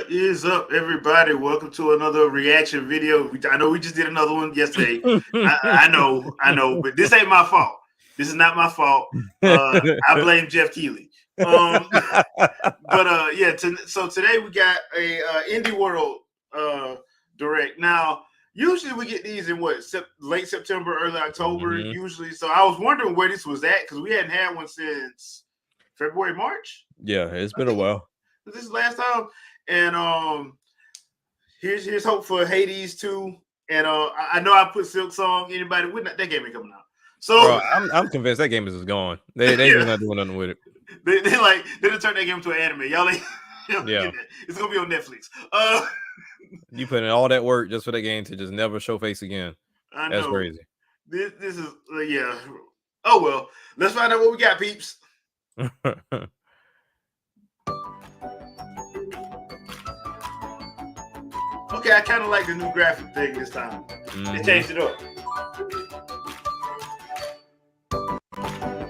What is up, everybody? Welcome to another reaction video. I know we just did another one yesterday. I know, but this ain't my fault. This is not my fault. I blame Jeff Keighley. Yeah. So today we got a Indie World direct. Now, usually we get these in late September, early October. Usually, so I was wondering where this was at because we hadn't had one since February, March. Yeah, it's been a while. This is last time. And here's hope for Hades 2. And I know I put Silk Song. Anybody with that game ain't coming out. So bro, I'm convinced that game is gone. They ain't not doing nothing with it. They done turn that game into an anime. Y'all ain't yeah. It's gonna be on Netflix. You put in all that work just for that game to just never show face again. I know. That's crazy. This is yeah. Oh well. Let's find out what we got, peeps. Okay, I kind of like the new graphic thing this time. They changed it up.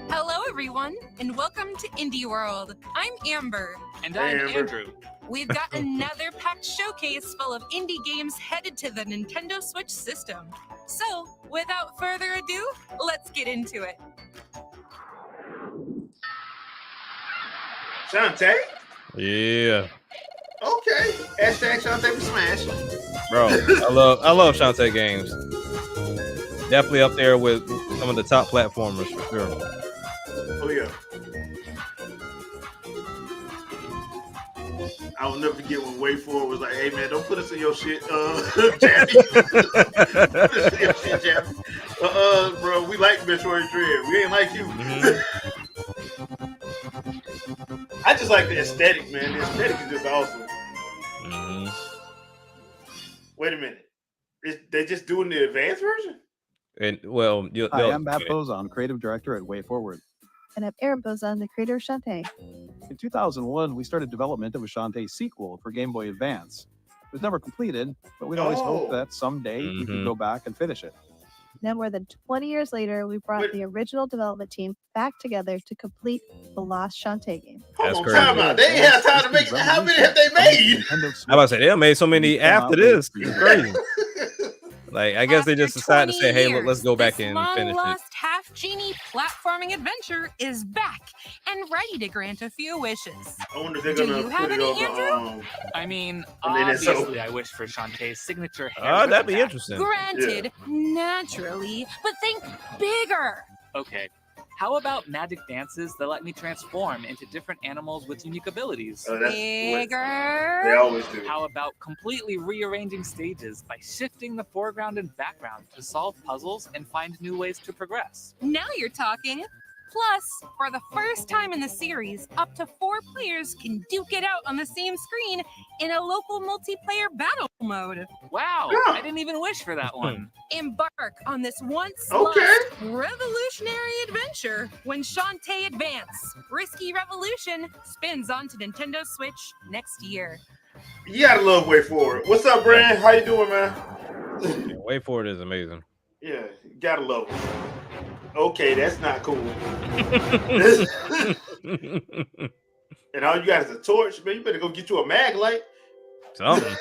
Hello, everyone, and welcome to Indie World. I'm Amber. And I'm Andrew. We've got another packed showcase full of indie games headed to the Nintendo Switch system. So, without further ado, let's get into it. Shantae? Yeah. Okay. Hashtag Shantae for Smash. Bro, I love Shantae games. Definitely up there with some of the top platformers for sure. Oh yeah. I will never forget when Way Forward was like, "Hey man, don't put us in your shit, Jabby. Put us in your shit, Jabby. Bro, we like Metroid Dread. We ain't like you." I just like the aesthetic, man. The aesthetic is just awesome. Wait a minute. They just doing the advanced version? And well, hi, I'm Matt Bozon, creative director at Way Forward. And I'm Erin Bozon, the creator of Shantae. In 2001, we started development of a Shantae sequel for Game Boy Advance. It was never completed, but we'd always hoped that someday we could go back and finish it. Now, more than 20 years later, we brought the original development team back together to complete the lost Shantae game. Hold on, time out. They ain't had time to make it. How many have they made? I was about to say, they made so many after this. It's crazy. Like, I guess they just decided to say, hey, let's go back and finish it. Lost half-genie platforming adventure is back and ready to grant a few wishes. I wonder if they're gonna Do you have any, Andrew? I mean, obviously, I wish for Shantae's signature hair. Oh, that'd be interesting. Granted, naturally, but think bigger. Okay. How about magic dances that let me transform into different animals with unique abilities? Bigger. They always do. How about completely rearranging stages by shifting the foreground and background to solve puzzles and find new ways to progress? Now you're talking. Plus, for the first time in the series, up to 4 players can duke it out on the same screen in a local multiplayer battle mode. Wow, I didn't even wish for that one. Embark on this once-lost revolutionary adventure when Shantae Advance Risky Revolution spins onto Nintendo Switch next year. You gotta love Way Forward. What's up, Brand? How you doing, man? Way Forward is amazing. Yeah, you gotta love it. Okay, that's not cool. And all you got is a torch, man. You better go get you a mag light. Something.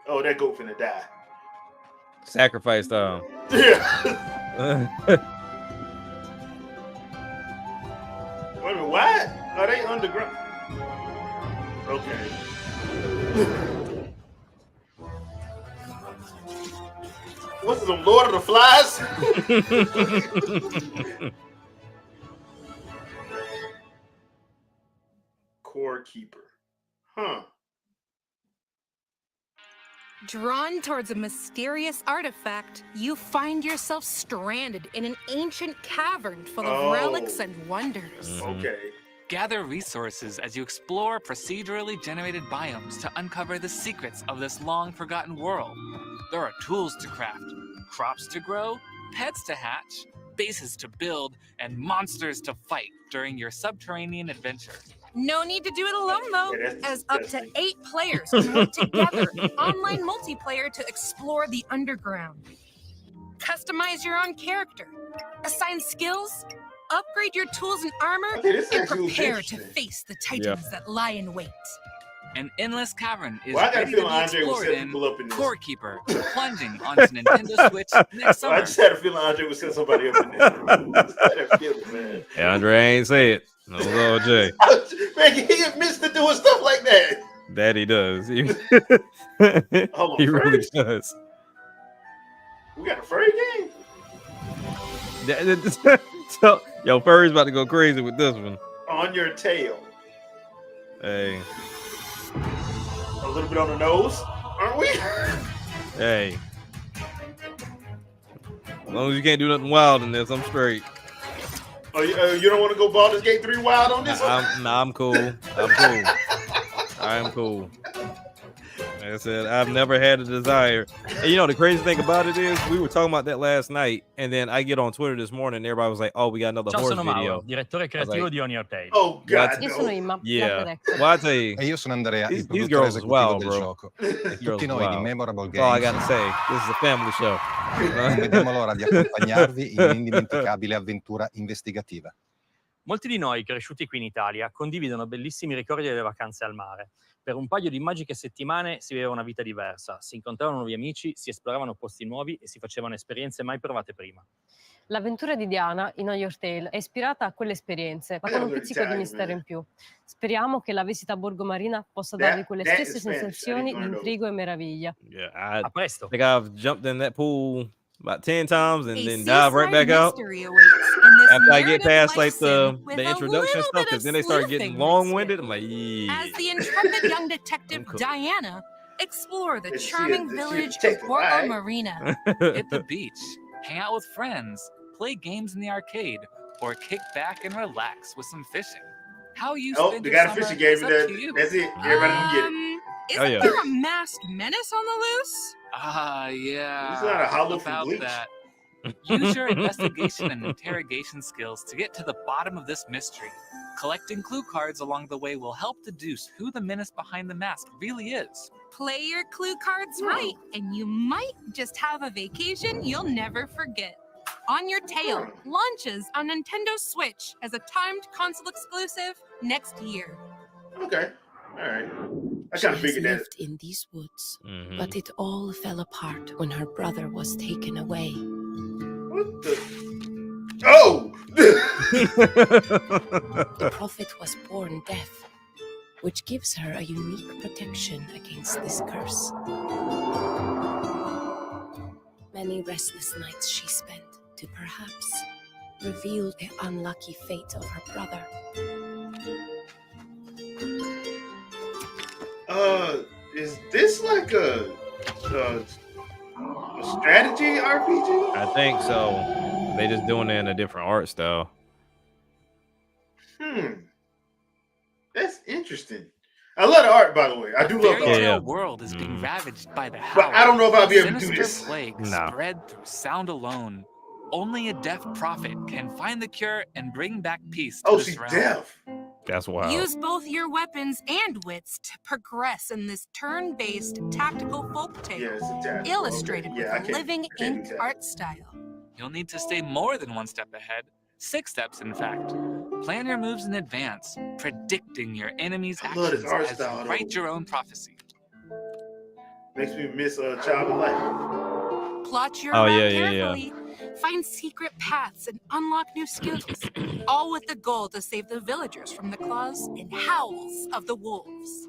Oh, that goat finna die. Sacrifice Yeah. Wait a minute, what? Are they underground? Okay. What's the Lord of the Flies? Core Keeper. Huh. Drawn towards a mysterious artifact, you find yourself stranded in an ancient cavern full of relics and wonders. Okay. Gather resources as you explore procedurally generated biomes to uncover the secrets of this long-forgotten world. There are tools to craft, crops to grow, pets to hatch, bases to build, and monsters to fight during your subterranean adventure. No need to do it alone, though, as up to 8 players can work together in online multiplayer to explore the underground. Customize your own character, assign skills, upgrade your tools and armor Okay, this and actually was prepare to interesting. face the titans that lie in wait. An endless cavern is Well, I got a ready to be feeling Andre will explored set in people up in this. Core Keeper, plunging onto Nintendo Switch next I summer. just had a feeling Andre would set somebody up in there. I just had a feeling, man. Andre ain't say it. No, Lord J. Man, he admits to doing stuff like that. That he does. He, Hold on, he really first. does. We got a furry game? So, yo, Furry's about to go crazy with this one. On your tail. Hey, A little bit on the nose, aren't we? hey. As long as you can't do nothing wild in this, I'm straight. Oh, you don't want to go Baldur's Gate 3 wild on this one? I'm cool. I'm cool. I am cool. Like I said, I've never had a desire. And you know, the crazy thing about it is, we were talking about that last night, and then I get on Twitter this morning, and everybody was like, "Oh, we got another Ciao, horse sono video." Mauro, direttore creativo di On Your Tail. Oh, God, Io sono Imma. Yeah. Well, I tell you, E io sono Andrea, il these produttore girls as well, esecutivo del bro. gioco. E These girls tutti as noi di well. Memorable That's all I Games gotta say. This is a family show. non vediamo l'ora di accompagnarvi in un'indimenticabile avventura investigativa. Molti di noi cresciuti qui in Italia condividono bellissimi ricordi delle vacanze al mare. Per un paio di magiche settimane si viveva una vita diversa, si incontravano nuovi amici, si esploravano posti nuovi e si facevano esperienze mai provate prima. L'avventura di Diana in On Your Tail è ispirata a quelle esperienze, ma con un pizzico di mistero in più. Speriamo che la visita a Borgo Marina possa darvi quelle that stesse is Spanish. sensazioni I di didn't know. intrigo e meraviglia. Yeah, A presto! I think I've jumped in that pool about 10 times and A then dive right seaside back out. mystery awaits in this After I get narrative past like life sim with the a introduction little stuff, bit because of then they start getting sleuthing long-winded. mixed I'm like, yeah. As the intrepid young detective I'm cool. Diana explore the Is she a- charming is she a village of detective? Borgo Alright. Marina. Hit the beach, hang out with friends, play games in the arcade, or kick back and relax with some fishing. How you Oh, spend they your got a summer fishing game is in up there. to you. That's it. Everybody can get it. Isn't Oh, yeah. there a masked menace on the loose? Ah, yeah. It's not a hollow from about Bleach. that. Use your investigation and interrogation skills to get to the bottom of this mystery. Collecting clue cards along the way will help deduce who the menace behind the mask really is. Play your clue cards right, and you might just have a vacation you'll never forget. On Your Tail launches on Nintendo Switch as a timed console exclusive next year. Okay. All right. I She kind of has figured that. lived in these woods, Mhm. but it all fell apart when her brother was taken away. What the? Oh! The prophet was born deaf, which gives her a unique protection against this curse. Many restless nights she spent to perhaps reveal the unlucky fate of her brother. Is this like a strategy RPG? I think so. They just doing it in a different art style. That's interesting. I love the art, by the way. I do love the Fairy art. tale world is being ravaged by the But I don't know if I'll be able to do Sinister this. plague No. spread through sound alone. Only a deaf prophet can find the cure and bring back peace to Oh, this she's realm. deaf. That's wild. Use both your weapons and wits to progress in this turn-based tactical folktale, Yeah, it's a tactical. illustrated Okay. Yeah, I with a can't- living can't do inked that. art style. You'll need to stay more than one step ahead. 6 steps, in fact. Plan your moves in advance, predicting your enemy's I love this actions art as style, you though. write your own prophecy. Makes me miss Child of Light. Plot your Oh, route yeah, yeah, yeah. carefully, find secret paths, and unlock new skills, all with the goal to save the villagers from the claws and howls of the wolves.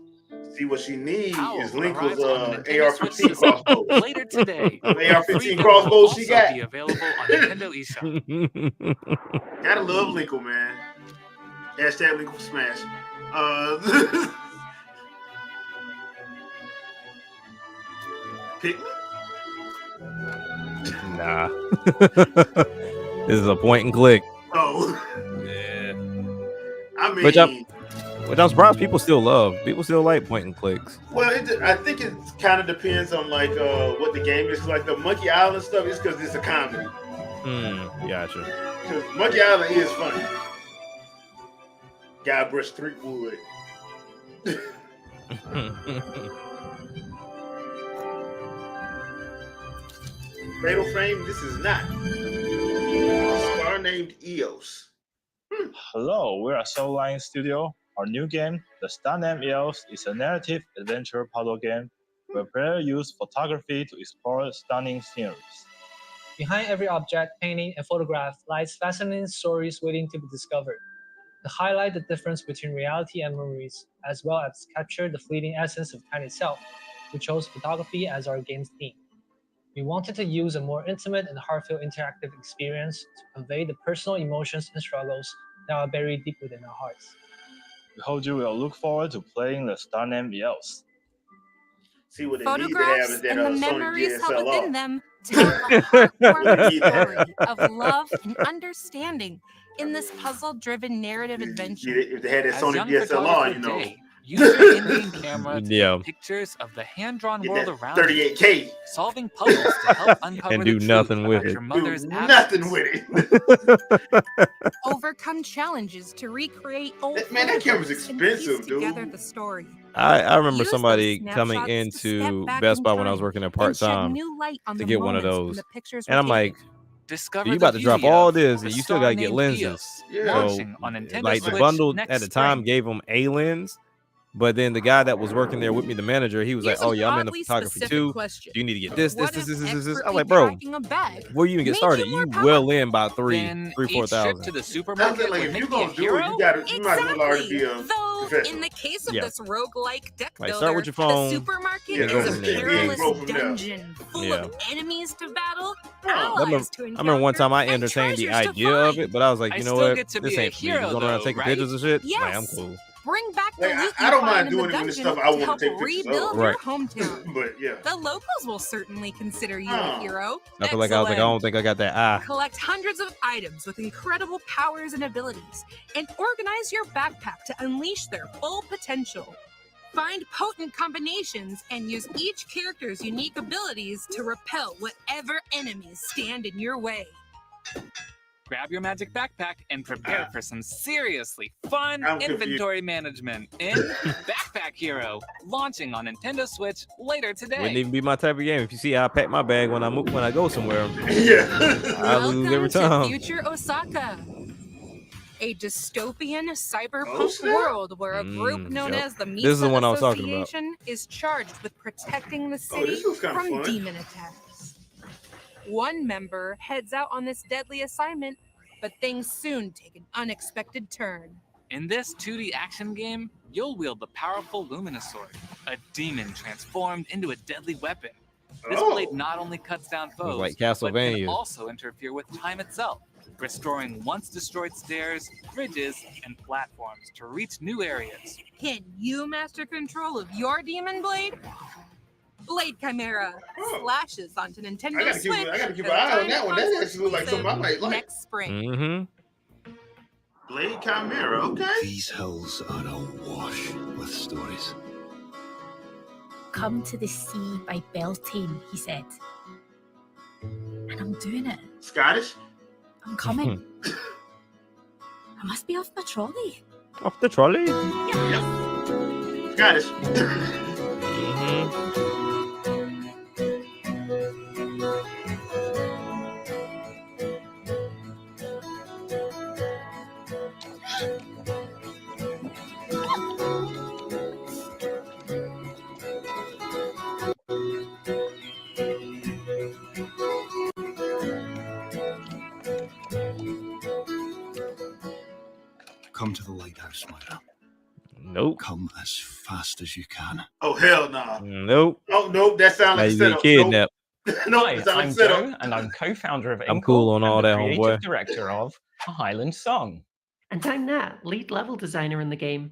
See, what she needs Owl is Linkle's arrives on the Nintendo AR-15 Switch crossbow. later today. AR-15 Free crossbow will she also got. be available on Nintendo eShop. Gotta love Linkle, man. Hashtag Linkle Smash. Pikmin? Nah. This is a point and click. Oh, Yeah. I mean, Which I'm surprised people still love. People still like point and clicks. well, I think it kind of depends on like what the game is. Like the Monkey Island stuff is because it's a comedy. Gotcha. Because Monkey Island is funny. Guybrush Threepwood. Fatal Frame, this is not. A star named Eos. Hello, we are Soul Line Studio. Our new game, The Star Name Elves, is a narrative adventure puzzle game where players use photography to explore stunning sceneries. Behind every object, painting, and photograph lies fascinating stories waiting to be discovered. To highlight the difference between reality and memories, as well as capture the fleeting essence of time itself, we chose photography as our game's theme. We wanted to use a more intimate and heartfelt interactive experience to convey the personal emotions and struggles that are buried deep within our hearts. We hope you will look forward to playing The Star Name Elves. See what Photographs is that, and the Sony memories held DSLR. within them tell a heartwarming story of love and understanding in this puzzle-driven narrative adventure. If they had that As Sony young DSLR, photographer you know. Jay used her in-game camera to Yeah. take pictures of the hand-drawn Get world that around 38K. you, solving puzzles to help uncover And the do truth nothing with about it. your mother's Do absence. nothing with it. Overcome challenges to recreate old Man, that camera's photographs and expensive, piece together dude. the story. I remember Use somebody those coming snapshots to step into back Best in Buy when I was time working there and part shed time new light on to the get one of moments when those. the pictures And were I'm like, taken. Discover you the about to drop beauty all of this The and you still Star gotta get Named lenses. Eos, Yeah. So launching on Nintendo like the Switch bundle next at the time spring. gave them a lens, but then the guy that was working there with me, the manager, he was Here's like, "Oh an yeah, I'm in the oddly photography specific too. question. You need to get this." What if I'm expertly like, bro, packing a bag where you even get made started? you more You well in about Then three, each trip 4,000. to the I was supermarket like, would if make you me a gonna do it, hero? you might as well already be a Though, professional. in the case of Yeah. this roguelike deck Like, builder, start with your the phone, supermarket Yeah, is go a from there. perilous Go from there. dungeon full Yeah. of enemies to battle, Huh. I remember, allies to I remember one time I encounter, and entertained the treasures to idea of find. it, but I was like, I you know still what? get to This be a ain't for me. Just hero, going around though, taking right? pictures and shit. Like, I'm Yes. cool. Bring back the Like, loot I you don't find mind in the doing it when the dungeon stuff I to want to help take pictures of. rebuild Right. your hometown. But yeah. The locals will certainly consider you Huh. a hero. I feel like I was like, I don't think I got that eye. Collect hundreds of items with incredible powers and abilities, and organize your backpack to unleash their full potential. Find potent combinations and use each character's unique abilities to repel whatever enemies stand in your way. Grab your magic backpack and prepare for some seriously fun I'm confused. inventory management in Backpack Hero, launching on Nintendo Switch later today. Wouldn't even be my type of game. If you see how I pack my bag when I go somewhere, Yeah. I lose every Welcome time. to Future Osaka, a dystopian cyberpunk Oh, snap. world where a group known yep. as the Misa This is the one I was talking about. Association is charged with protecting the Oh, city this looks kinda from fun. demon attacks. One member heads out on this deadly assignment, but things soon take an unexpected turn. In this 2D action game, you'll wield the powerful Luminosaur, a demon transformed into a deadly weapon. This Oh. blade not only cuts down foes, like but can Castlevania. also interfere with time itself, restoring once destroyed stairs, bridges, and platforms to reach new areas. Can you master control of your demon blade? Blade Chimera Oh. splashes onto Nintendo I gotta keep Switch. I gotta keep as an a eye on giant that one. That console actually looks like something I might like. next spring. Mm-hmm. Blade Chimera, okay. These hills are awash with stories. Come to the sea by Beltane, he said. And I'm doing it. Scottish? I'm coming. I must be off my trolley. Off the trolley. Scottish. Mm-hmm. Come to the lighthouse, Moira. Nope. Come as fast as you can. Oh hell no. Nope. Oh nope, that sounds Now like a you get setup. kidnapped. Nope. Hi, That sounds like I'm a setup. Joe, and I'm co-founder of I'm Inkle cool on and all the that, creative homeboy. director of A Highland Song. And I'm Nat, lead level designer in the game.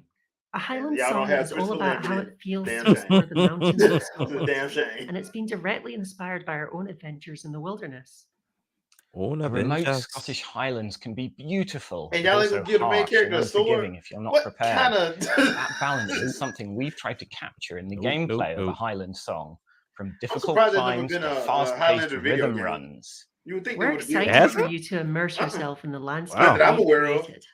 A Highland Y'all don't Song have is all Crystal about how Lambert. it feels Damn to explore the mountains of It's a Scotland. damn shame. And it's been directly inspired by our own adventures in the wilderness. Oh, The remote Scottish Highlands can be beautiful, And but y'all ain't also gonna give the main harsh character and a sword? unforgiving if you're not What prepared. kinda- That balance is something we've tried to capture in the Nope, gameplay nope, of A nope. Highland Song, from difficult surprised there's never climbs been to a fast-paced Highlander video rhythm game. runs. You would think We're they would have been. excited for you to immerse yourself in the landscape Wow. That I'm we've aware of. created.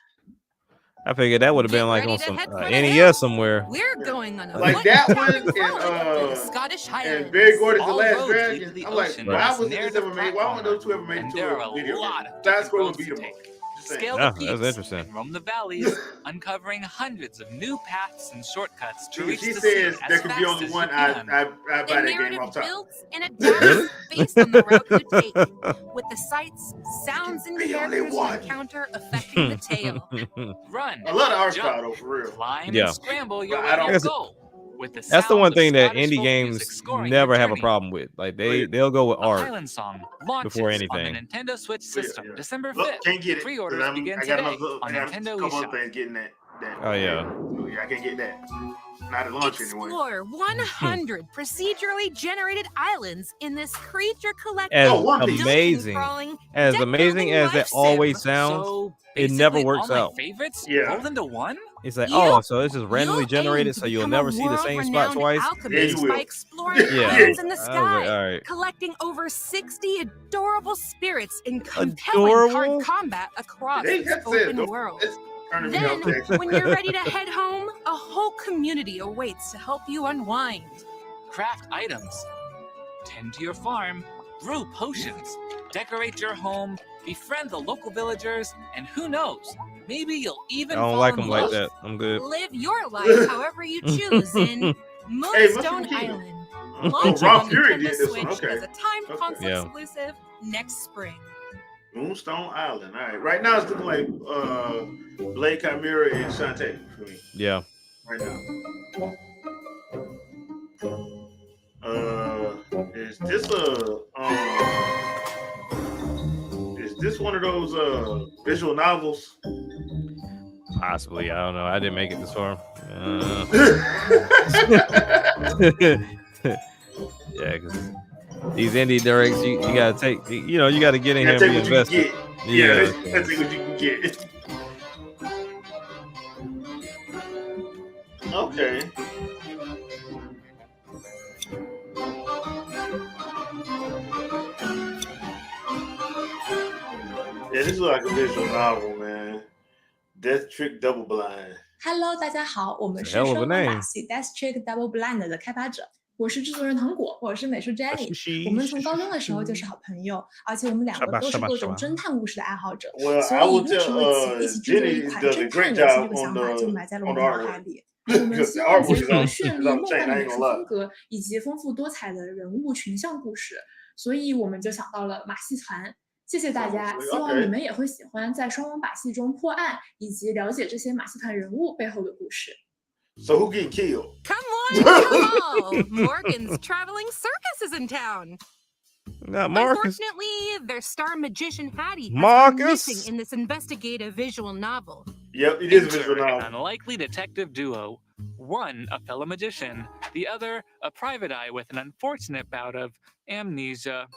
I figured that would have been Get like ready on to some head for the NES somewhere. We're going on a Like foot that traveling one frolic through the and Scottish Highlands. And Barry Gordon's The All Last roads lead Dragon. to the I'm like, ocean why on this wasn't this ever narrative made? Why weren't those two ever made and into there a are a video lot game? of Side different scrolling roads beat to 'em up. take. Scale Yeah, the that's peaks interesting. and roam the valleys, uncovering hundreds of new paths and shortcuts to reach She the sea says as there could be fast only as one. you I can. buy The that game narrative off top. builds and adapts based on the route you take, with the sights, sounds, and Be only characters you one. encounter affecting the tale. Run, I love the art jump, style though, for real. climb, Yeah. and scramble your But way I to your don't- goal. With the That's the one sound of thing that Scottish indie folk games music scoring never your have a journey. problem with. Like they'll go with A art Highland Song launches before on anything. the Nintendo Switch system December Look, 5th. can't get it. Pre-orders begin I got today another. on I got a Nintendo couple of eShop. things getting that. Oh, yeah. So, yeah, I can't get that. Not at launch anyway. Explore 100 procedurally generated islands in this creature collecting, As One Piece. amazing, crawling, as deck amazing building as life it always sim. sounds, So it never basically works all my out. favorites Yeah. rolled into one? It's like, You- oh, so it's just randomly You'll generated, aim to so you'll become never a see the same spot world-renowned twice. alchemist Yeah, you by will. exploring Yeah. islands in the I was sky, like, all right. collecting over 60 adorable spirits in compelling Adorable? card combat across They this have said open adorable. world. It's turning me off. Then, Jackson. when you're ready to head home, a whole community awaits to help you unwind. Craft items, tend to your farm, brew potions, decorate your home, befriend the local villagers, and who knows, maybe you'll I even don't fall like in them like love. that. I'm good. Live your life however you choose in Moonstone King. Island. Oh, Launching Raw on Fury Nintendo did this Switch one. Okay. as a timed Okay. console Yeah. exclusive next spring. Moonstone Island. All right. Right now it's looking like Blade Chimera and Shantae for me. Yeah. Right now. Is this one of those visual novels? Possibly. I don't know. I didn't make it this far. Yeah, because these indie directs, you gotta take, you gotta get in You here gotta and be take what you invested. can get. Yeah, let's see what you can get. Okay. Yeah, this is like a visual novel, man. Death Trick Double Blind. Hello， 大家好，我们是 Hell 生 of a 活把 name. 戏 Death Trick Double Blind 的开发者，我是制作人糖果，我是美术 Jenny。我们从高中的时候就是好朋友，而且我们两个都是各种侦探故事的爱好者， Well, 所 I 以 will 那时候 tell 一起制作一 Jenny 款 does a 侦探 great 游戏 job 这个 on 想法就 the 埋在了 on 我 the 们脑海 artwork. 里。我们 Because 希 the 望 artwork 结 is 合 on 绚 is 丽 on 梦 chain. 幻的 I 美 ain't 术 gonna 风 lie. 格，以及丰富多彩的人物群像故事，所以我们就想到了马戏团。谢谢大家，希望你们也会喜欢在双网把戏中破案，以及了解这些马戏团人物背后的故事。 So who getting killed? Come on, come on! Morgan's traveling circus is in town. Not Marcus. Unfortunately, their star magician Hattie has Marcus. been missing in this investigative visual novel. Yep, it is a visual Enter novel. an unlikely detective duo, one a fellow magician, the other a private eye with an unfortunate bout of amnesia.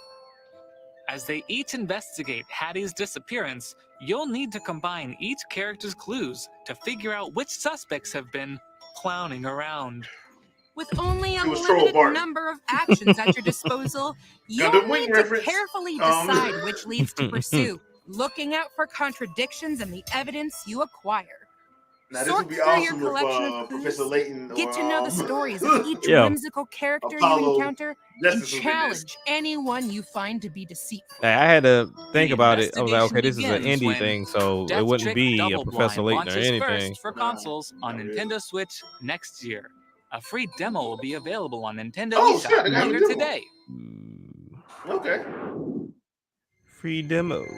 As they each investigate Hattie's disappearance, you'll need to combine each character's clues to figure out which suspects have been clowning around. With only a It was Troll limited Barton. number of actions at your disposal, you'll the Wing need to reference. carefully Um. decide which leads to pursue, looking out for contradictions in the evidence you acquire. Now this Sort would be through your awesome collection if of clues, Professor Layton get to know the stories of each Yeah. whimsical character Apollo you encounter, and Justice was in this. challenge anyone you find to be deceitful. Hey, I had to think The about it. I was like, okay, this is an investigation indie begins thing, so Death it wouldn't Trick be a Double Professor Blind Layton or launches anything. first for consoles on Nintendo Switch next year. A free demo will be available on Nintendo Oh, shit, I eShop got a later demo. today. Okay. Free demos.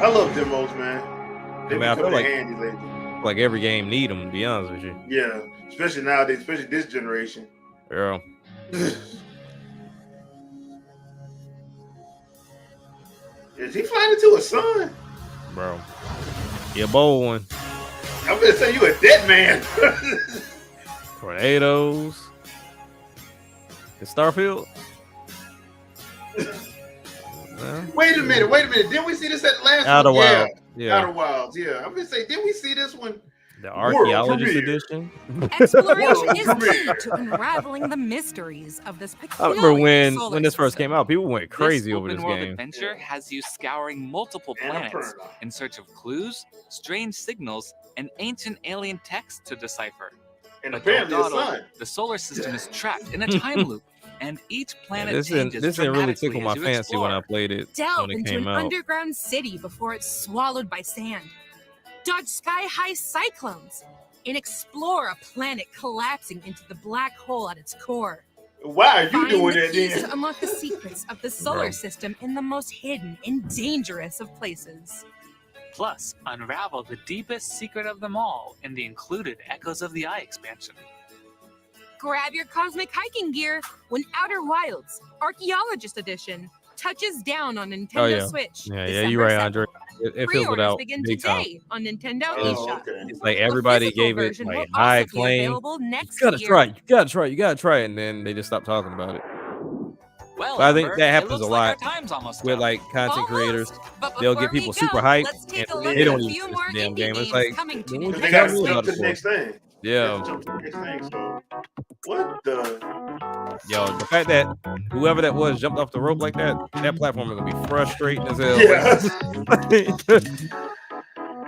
I love demos, man. I They've mean, I been feel coming like in handy lately. like every game need them. To be honest with you, Yeah, especially nowadays, especially this generation. girl. Is he flying into a sun? Bro, you a bold one. I'm gonna say you a dead man. Tornadoes. The Starfield. Wait a minute. Didn't we see this at last Outer one? Wild. Yeah. Outer Wilds. Yeah. I'm gonna say, didn't we see this one? The Archaeologist premiere. Edition. Exploration is key to unraveling the mysteries of this I peculiar remember when solar this first came out, people went crazy This over this open-world game. adventure has you scouring multiple planets in search of clues, strange signals, and ancient alien texts to decipher. And But apparently don't a dawdle, sun. the solar system is trapped in a time loop, and each Yeah, planet this didn't changes really dramatically tickle my as you fancy when I explore. played it Delve when it into came an out. underground city before it's swallowed by sand. Dodge sky-high cyclones and explore a planet collapsing into the black hole at its core. Why are you Find doing the that keys then? to unlock the secrets of the solar Bro. system in the most hidden and dangerous of places. Plus, unravel the deepest secret of them all in the included Echoes of the Eye expansion. Grab your cosmic hiking gear when Outer Wilds Archaeologist Edition touches down on Nintendo Oh yeah, Switch. yeah, December you're right, 7th. Andre. It fills it Pre-orders out begin big time. today on Nintendo It's, eShop. it's like The everybody physical gave it version like will high also be acclaim. available next You gotta year. try it. You gotta try it. You gotta try it, and then they just stop talking about it. Well, But I think Amber, that it happens looks a like our lot time's almost with up. like content creators. They'll get people before we super go, hyped, let's take a and look they at don't a even few finish more the damn indie game. It's games like, coming to then what They you Nintendo got tell to me jump about to it the for? next thing. Yeah. Jump to the next thing. So, what the? Yo, the fact that whoever that was jumped off the rope like that, that platform is gonna be frustrating as hell. Yeah. Like,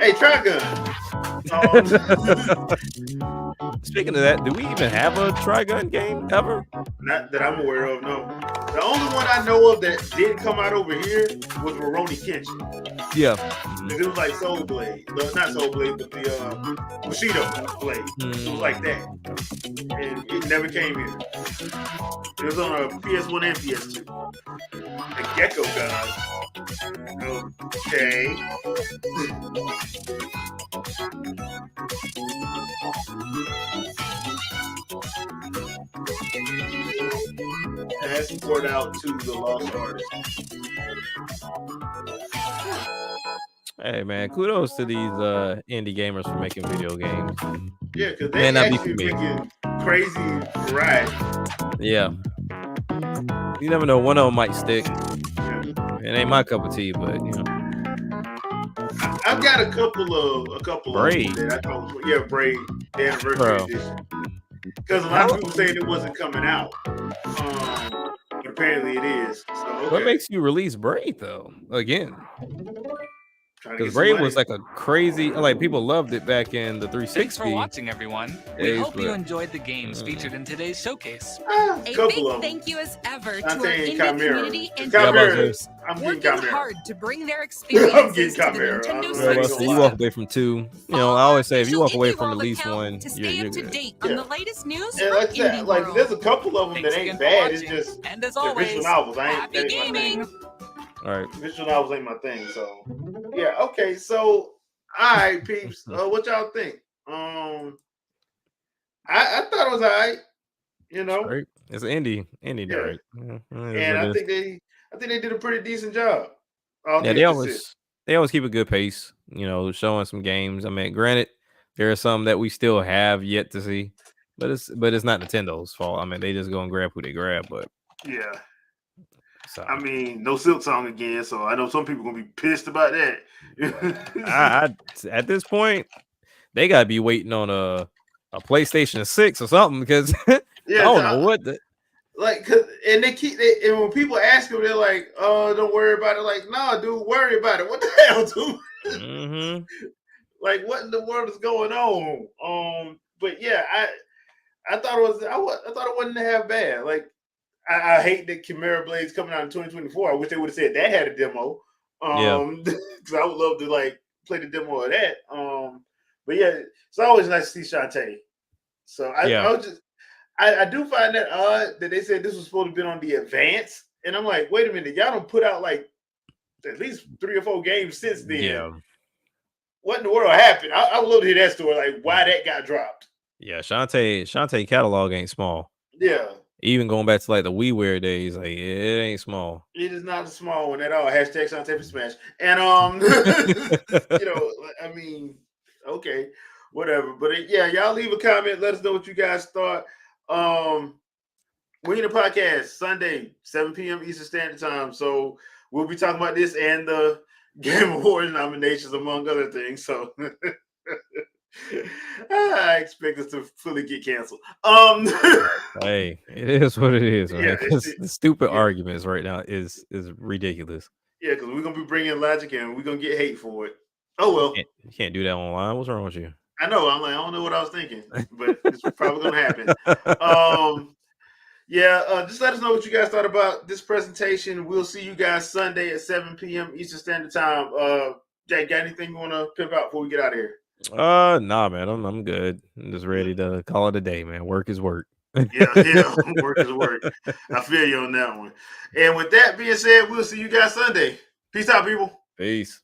Hey, Trigun. speaking of that, do we even have a Trigun game ever? Not that I'm aware of, no. The only one I know of that didn't come out over here was Rurouni Kenshin. Yeah. It was like Soul Blade. No, not Soul Blade, but the Bushido Blade. It was like that. And it never came here. It was on a PS1 and PS2. The Gecko God. Okay. And that's poured out to the Lost Artist. Hey man, kudos to these indie gamers for making video games. Yeah, because May they not be actually for me. making crazy variety. Yeah. You never know, one of them might stick. It ain't my cup of tea, but you know. I've got a couple Braid. of them that I thought was, yeah, Braid, the anniversary Bro. edition. Because a lot of people saying it wasn't coming out. But apparently it is. So okay. What makes you release Braid though? Again. Trying to Because get some Braid money. was like a crazy, like people loved it back in the 360. Thanks for watching, everyone. We days, hope you but- enjoyed the games featured in today's showcase. A couple big of 'em. thank you as ever to our Dante indie and Chimera. community and Chimera, developers I'm getting working Chimera. hard to bring their I'm experiences getting to the Chimera. Nintendo I'm Yeah, Switch but system. you walk away from 2. You know, I always say if you walk away Indie from at World least account 1, to you're stay up to good. date on the latest news And from like that, Indie like World. there's a couple of them that Thanks ain't again for bad. It's watching. just And as the always, visual novels. I ain't happy that ain't my gaming. thing. All right. Visual novels ain't my thing. So yeah, okay. So all right, peeps. What y'all think? I thought it was all right. You know, Right. It's an indie Yeah. direct. Yeah, it is and what I it think they did a pretty decent job. All Yeah, things considered. they always keep a good pace, you know, showing some games. I mean, granted, there are some that we still have yet to see, but it's not Nintendo's fault. I mean, they just go and grab who they grab, but Yeah. so I mean, no Silk Song again, so I know some people gonna be pissed about that. I at this point, they gotta be waiting on a PlayStation 6 or something because I Yeah, don't know what the like, and and when people ask them, they're like, "Oh, don't worry about it." Like, no, dude, worry about it. What the hell, dude? Mhm. Like, what in the world is going on? But yeah, I thought it wasn't half bad. Like, I hate that Chimera Blade's coming out in 2024. I wish they would have said that had a demo. Because I would love to like play the demo of that. But yeah, it's always nice to see Shantae. So I do find that odd that they said this was supposed to be on the advance, and I'm like, wait a minute, y'all don't put out like at least 3 or 4 games since then. Yeah. What in the world happened? I would love to hear that story, like why that got dropped. Yeah, Shantae catalog ain't small. Yeah, Even going back to like the WiiWare days, like it ain't small. it is not a small one at all. Hashtag Shantae for Smash. And you know, I mean, okay, whatever. But yeah, y'all leave a comment. Let us know what you guys thought. We in the podcast Sunday, 7 p.m. Eastern Standard Time. So we'll be talking about this and the Game Awards nominations, among other things. So I expect us to fully get canceled. Hey, it is what it is, man. Yeah, 'Cause the stupid arguments right now is ridiculous. Yeah, because we're gonna be bringing logic and we're gonna get hate for it. Oh well, You can't do that online. What's wrong with you? I know. I'm like, I don't know what I was thinking, but it's probably gonna happen. Yeah, just let us know what you guys thought about this presentation. We'll see you guys Sunday at 7 p.m. Eastern Standard Time. Jay, got anything you want to pimp out before we get out of here? Nah, man, I'm good. I'm just ready to call it a day, man. Work is work. Yeah, work is work. I feel you on that one. And with that being said, we'll see you guys Sunday. Peace out, people. Peace.